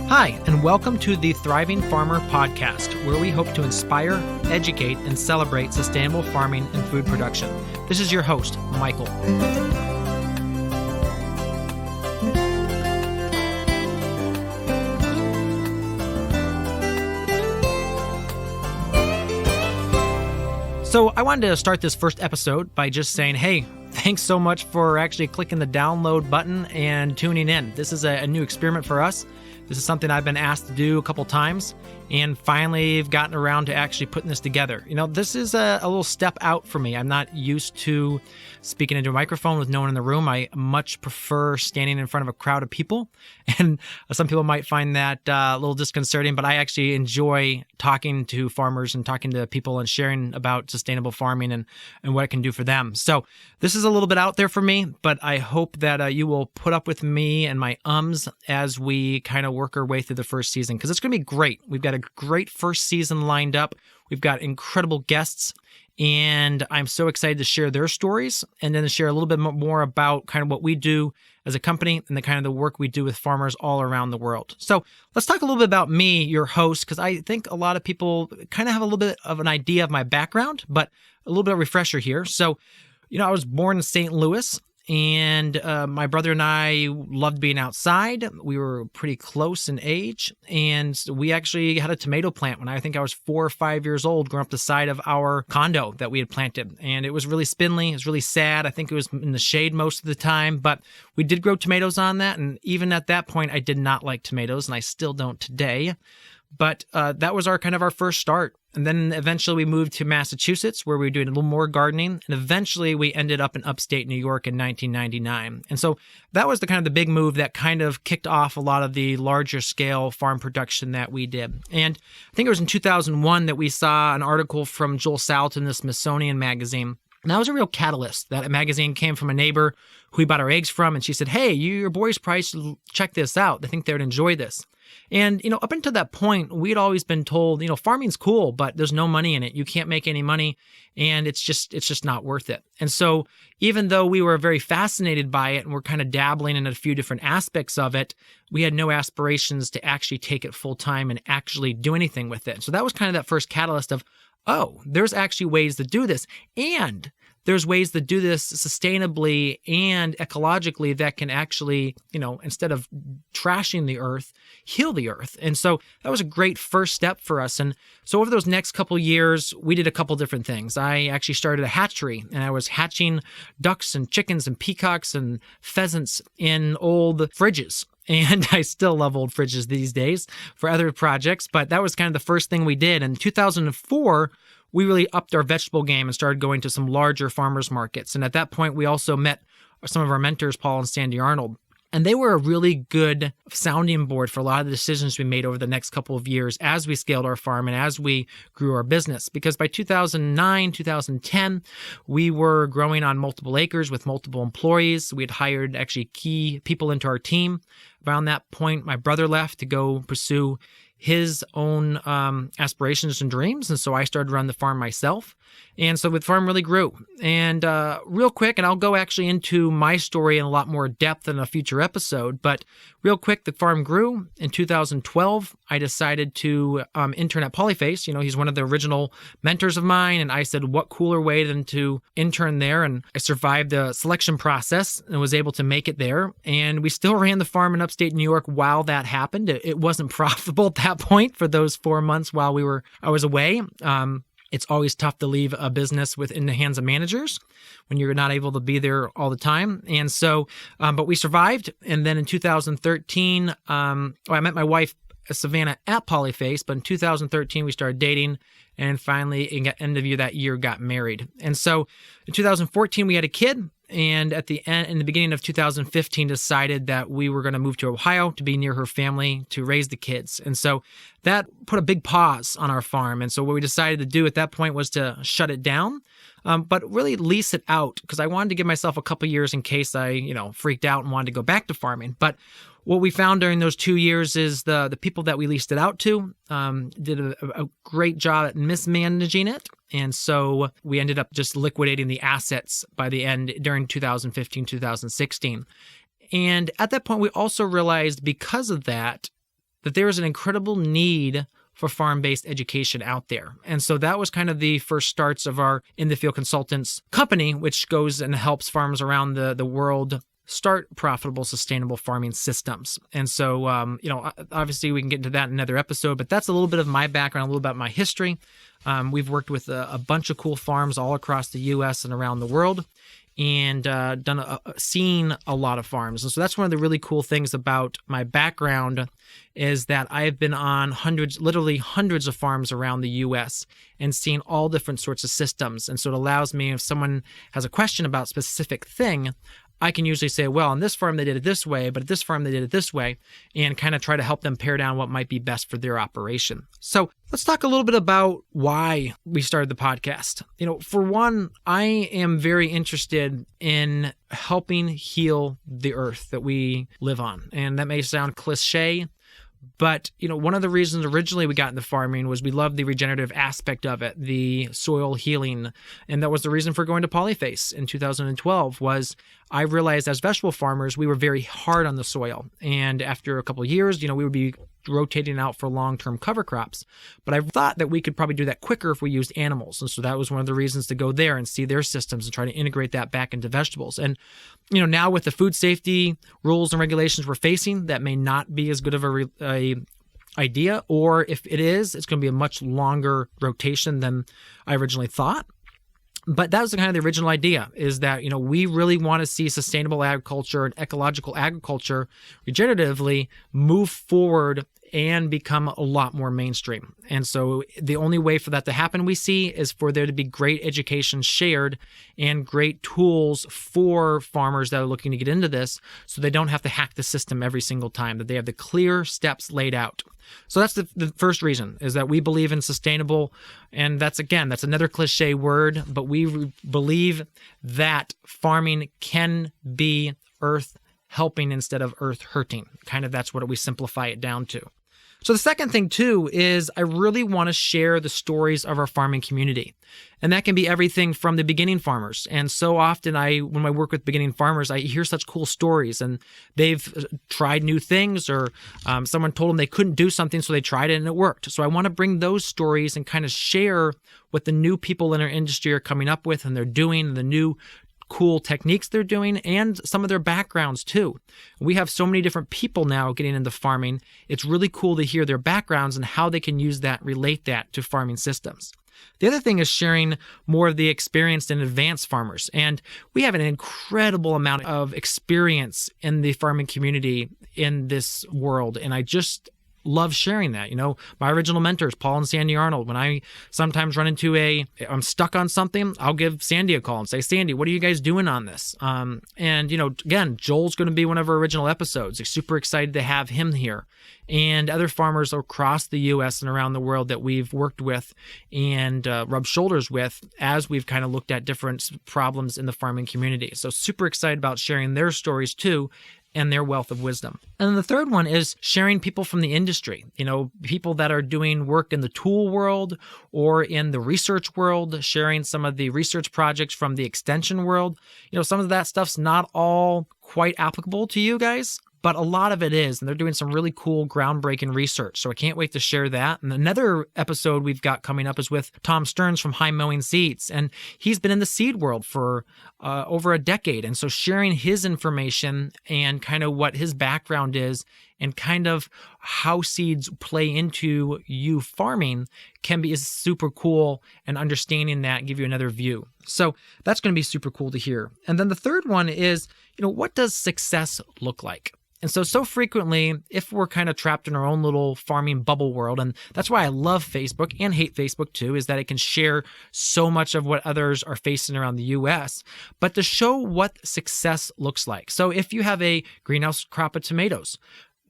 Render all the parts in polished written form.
Hi, and welcome to the Thriving Farmer podcast, where we hope to inspire, educate, and celebrate sustainable farming and food production. This is your host, Michael. So I wanted to start this first episode by just saying, hey, thanks so much for actually clicking the download button and tuning in. This is a new experiment for us. This is something I've been asked to do a couple times, and finally I've gotten around to actually putting this together. You know, this is a little step out for me. I'm not used to speaking into a microphone with no one in the room. I much prefer standing in front of a crowd of people, and some people might find that a little disconcerting, but I actually enjoy talking to farmers and talking to people and sharing about sustainable farming and what it can do for them. So this is a little bit out there for me, but I hope that you will put up with me and my ums as we kind of work our way through the first season, because it's going to be great. We've got a great first season lined up. We've got incredible guests, and I'm so excited to share their stories and then to share a little bit more about kind of what we do as a company and the kind of the work we do with farmers all around the world. So let's talk a little bit about me, your host, because I think a lot of people kind of have a little bit of an idea of my background, but a little bit of a refresher here. So, you know, I was born in St. Louis, and my brother and I loved being outside. We were pretty close in age, and we actually had a tomato plant when I think I was 4 or 5 years old, growing up the side of our condo that we had planted. And it was really spindly. It was really sad. I think it was in the shade most of the time, but we did grow tomatoes on that. And even at that point, I did not like tomatoes, and I still don't today. But that was our first start. And then eventually we moved to Massachusetts, where we were doing a little more gardening. And eventually we ended up in upstate New York in 1999. And so that was the big move that kind of kicked off a lot of the larger scale farm production that we did. And I think it was in 2001 that we saw an article from Joel Salatin in the Smithsonian magazine. And that was a real catalyst. That magazine came from a neighbor who we bought our eggs from. And she said, hey, your boys probably should check this out. I think they would enjoy this. And, you know, up until that point, we'd always been told, you know, farming's cool, but there's no money in it. You can't make any money, and it's just not worth it. And so even though we were very fascinated by it and we're kind of dabbling in a few different aspects of it, we had no aspirations to actually take it full time and actually do anything with it. So that was kind of that first catalyst of, oh, there's actually ways to do this. And there's ways to do this sustainably and ecologically that can actually, you know, instead of trashing the earth, heal the earth. And so that was a great first step for us. And so over those next couple years, we did a couple different things. I actually started a hatchery, and I was hatching ducks and chickens and peacocks and pheasants in old fridges. And I still love old fridges these days for other projects, but that was kind of the first thing we did. In 2004, we really upped our vegetable game and started going to some larger farmers markets. And at that point, we also met some of our mentors, Paul and Sandy Arnold. And they were a really good sounding board for a lot of the decisions we made over the next couple of years as we scaled our farm and as we grew our business. Because by 2009, 2010, we were growing on multiple acres with multiple employees. We had hired actually key people into our team. Around that point, my brother left to go pursue his own aspirations and dreams. And so I started to run the farm myself. And so the farm really grew. And real quick, and I'll go actually into my story in a lot more depth in a future episode, but real quick, the farm grew. In 2012, I decided to intern at Polyface. You know, he's one of the original mentors of mine. And I said, what cooler way than to intern there? And I survived the selection process and was able to make it there. And we still ran the farm in upstate New York while that happened. It wasn't profitable at that point for those 4 months while I was away. It's always tough to leave a business in the hands of managers when you're not able to be there all the time. And so, but we survived. And then in 2013, I met my wife, Savannah, at Polyface. But in 2013, we started dating. And finally, in end of that year, got married. And so in 2014, we had a kid. And in the beginning of 2015, decided that we were going to move to Ohio to be near her family to raise the kids. And so that put a big pause on our farm. And so what we decided to do at that point was to shut it down, but really lease it out, because I wanted to give myself a couple years in case I, freaked out and wanted to go back to farming. But what we found during those 2 years is the people that we leased it out to did a great job at mismanaging it. And so we ended up just liquidating the assets by the end during 2015, 2016. And at that point, we also realized because of that, that there is an incredible need for farm-based education out there. And so that was kind of the first starts of our In the Field Consultants company, which goes and helps farms around the world start profitable, sustainable farming systems. And so, obviously we can get into that in another episode, but that's a little bit of my background, a little bit about my history. We've worked with a bunch of cool farms all across the U.S. and around the world, and seen a lot of farms. And so that's one of the really cool things about my background is that I've been on literally hundreds of farms around the U.S. and seen all different sorts of systems. And so it allows me, if someone has a question about a specific thing, I can usually say, well, on this farm they did it this way, but at this farm they did it this way, and kind of try to help them pare down what might be best for their operation. So let's talk a little bit about why we started the podcast. For one, I am very interested in helping heal the earth that we live on. And that may sound cliche, but, one of the reasons originally we got into farming was we loved the regenerative aspect of it, the soil healing. And that was the reason for going to Polyface in 2012 was I realized as vegetable farmers, we were very hard on the soil. And after a couple of years, we would be rotating out for long-term cover crops. But I thought that we could probably do that quicker if we used animals. And so that was one of the reasons to go there and see their systems and try to integrate that back into vegetables. And, now with the food safety rules and regulations we're facing, that may not be as good of a idea, or if it is, it's going to be a much longer rotation than I originally thought. But that was kind of the original idea, is that, we really want to see sustainable agriculture and ecological agriculture regeneratively move forward and become a lot more mainstream. And so the only way for that to happen, we see, is for there to be great education shared and great tools for farmers that are looking to get into this so they don't have to hack the system every single time, that they have the clear steps laid out. So that's the first reason, is that we believe in sustainable, and that's another cliche word, but we believe that farming can be earth helping instead of earth hurting. Kind of that's what we simplify it down to. So the second thing too is I really want to share the stories of our farming community. And that can be everything from the beginning farmers. And so often when I work with beginning farmers, I hear such cool stories, and they've tried new things, or someone told them they couldn't do something, so they tried it and it worked. So I want to bring those stories and kind of share what the new people in our industry are coming up with and they're doing, the new cool techniques they're doing, and some of their backgrounds too. We have so many different people now getting into farming. It's really cool to hear their backgrounds and how they can use that, relate that to farming systems. The other thing is sharing more of the experienced and advanced farmers. And we have an incredible amount of experience in the farming community in this world. And I just love sharing that. My original mentors, Paul and Sandy Arnold, when I sometimes run into I'm stuck on something, I'll give Sandy a call and say, Sandy, what are you guys doing on this? Again, Joel's going to be one of our original episodes. I'm super excited to have him here. And other farmers across the U.S. and around the world that we've worked with and rubbed shoulders with as we've kind of looked at different problems in the farming community. So super excited about sharing their stories too, and their wealth of wisdom. And then the third one is sharing people from the industry, people that are doing work in the tool world or in the research world, sharing some of the research projects from the extension world. Some of that stuff's not all quite applicable to you guys, but a lot of it is, and they're doing some really cool groundbreaking research. So I can't wait to share that. And another episode we've got coming up is with Tom Stearns from High Mowing Seeds. And he's been in the seed world for over a decade. And so sharing his information and kind of what his background is and kind of how seeds play into you farming is super cool, and understanding that give you another view. So that's going to be super cool to hear. And then the third one is, what does success look like? And so frequently, if we're kind of trapped in our own little farming bubble world, and that's why I love Facebook and hate Facebook too, is that it can share so much of what others are facing around the US, but to show what success looks like. So if you have a greenhouse crop of tomatoes,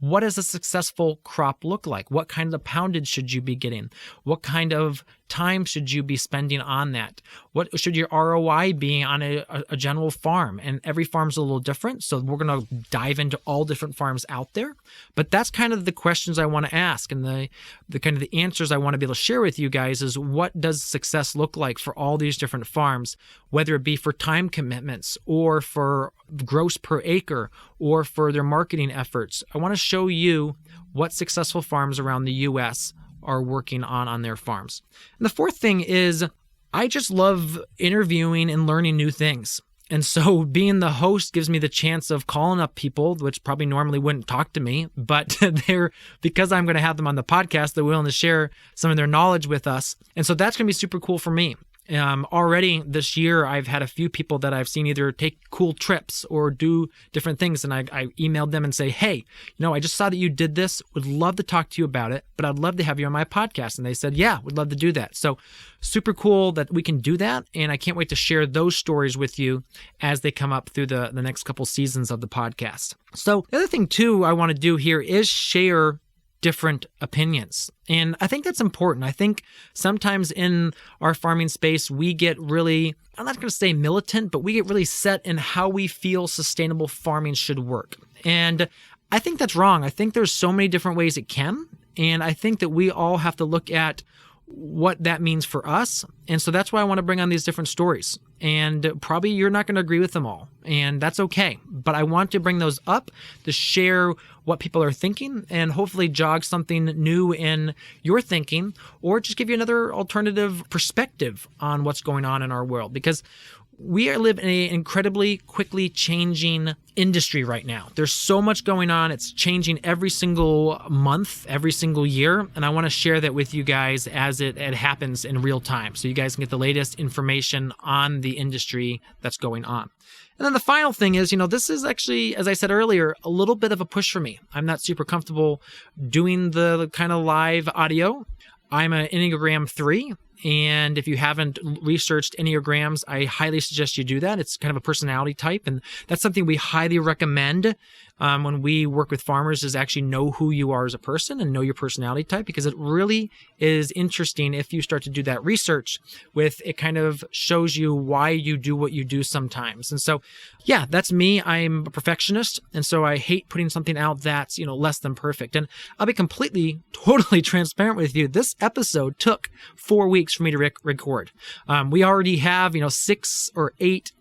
what does a successful crop look like? What kind of poundage should you be getting? What kind of time should you be spending on that? What should your ROI be on a general farm? And every farm's a little different, so we're going to dive into all different farms out there. But that's kind of the questions I want to ask, and the kind of the answers I want to be able to share with you guys is, what does success look like for all these different farms, whether it be for time commitments or for gross per acre or for their marketing efforts. I want to show you what successful farms around the U.S. are working on their farms. And the fourth thing is, I just love interviewing and learning new things. And so being the host gives me the chance of calling up people, which probably normally wouldn't talk to me, but because I'm going to have them on the podcast, they're willing to share some of their knowledge with us. And so that's going to be super cool for me. Already this year, I've had a few people that I've seen either take cool trips or do different things. And I emailed them and say, hey, I just saw that you did this. Would love to talk to you about it, but I'd love to have you on my podcast. And they said, yeah, would love to do that. So super cool that we can do that. And I can't wait to share those stories with you as they come up through the next couple seasons of the podcast. So the other thing too I want to do here is share different opinions. And I think that's important. I think sometimes in our farming space, we get really, I'm not going to say militant, but we get really set in how we feel sustainable farming should work. And I think that's wrong. I think there's so many different ways it can. And I think that we all have to look at what that means for us. And so that's why I want to bring on these different stories. And probably you're not going to agree with them all, and that's okay. But I want to bring those up to share what people are thinking and hopefully jog something new in your thinking, or just give you another alternative perspective on what's going on in our world. Because we live in an incredibly quickly changing industry right now. There's so much going on. It's changing every single month, every single year. And I want to share that with you guys as it happens in real time, so you guys can get the latest information on the industry that's going on. And then the final thing is, this is actually, as I said earlier, a little bit of a push for me. I'm not super comfortable doing the kind of live audio. I'm an Enneagram 3. And if you haven't researched Enneagrams, I highly suggest you do that. It's kind of a personality type. And that's something we highly recommend when we work with farmers, is actually know who you are as a person and know your personality type, because it really is interesting if you start to do that research with it. Kind of shows you why you do what you do sometimes. And so, yeah, that's me. I'm a perfectionist. And so I hate putting something out that's, less than perfect. And I'll be totally transparent with you. This episode took 4 weeks for me to record. We already have, 6 or 8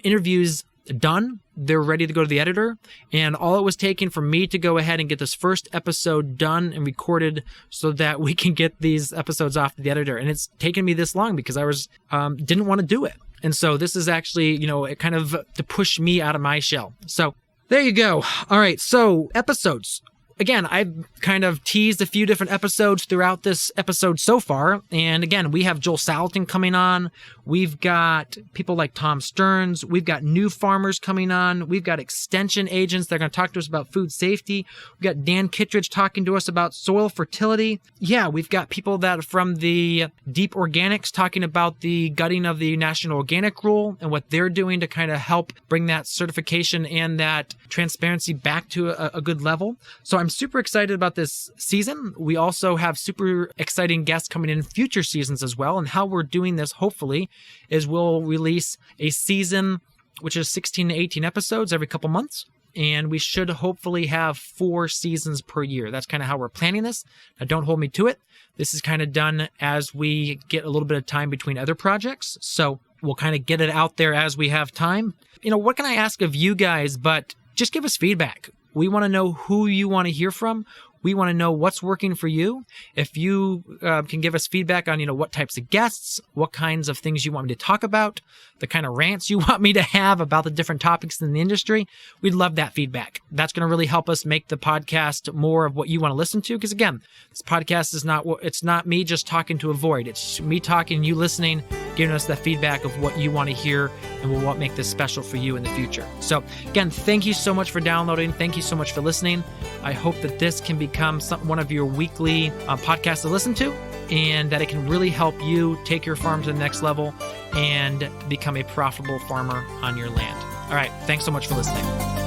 interviews done. They're ready to go to the editor. And all it was taking for me to go ahead and get this first episode done and recorded so that we can get these episodes off to the editor. And it's taken me this long because I was didn't want to do it. And so this is actually, it kind of to push me out of my shell. So there you go. All right. So episodes. Again, I've kind of teased a few different episodes throughout this episode so far. And again, we have Joel Salatin coming on. We've got people like Tom Stearns. We've got new farmers coming on. We've got extension agents that are going to talk to us about food safety. We've got Dan Kittredge talking to us about soil fertility. Yeah, we've got people that are from the Deep Organics talking about the gutting of the National Organic Rule and what they're doing to kind of help bring that certification and that transparency back to a good level. So I'm super excited about this season. We also have super exciting guests coming in future seasons as well. And how we're doing this, hopefully, is we'll release a season, which is 16 to 18 episodes every couple months. And we should hopefully have 4 seasons per year. That's kind of how we're planning this. Now, don't hold me to it. This is kind of done as we get a little bit of time between other projects. So we'll kind of get it out there as we have time. What can I ask of you guys? But just give us feedback. We want to know who you want to hear from. We want to know what's working for you. If you can give us feedback on, what types of guests, what kinds of things you want me to talk about, the kind of rants you want me to have about the different topics in the industry, we'd love that feedback. That's going to really help us make the podcast more of what you want to listen to. Because again, this podcast is it's not me just talking to a void. It's me talking, you listening, giving us the feedback of what you want to hear and what make this special for you in the future. So again, thank you so much for downloading. Thank you so much for listening. I hope that this can become one of your weekly podcasts to listen to, and that it can really help you take your farm to the next level and become a profitable farmer on your land. All right. Thanks so much for listening.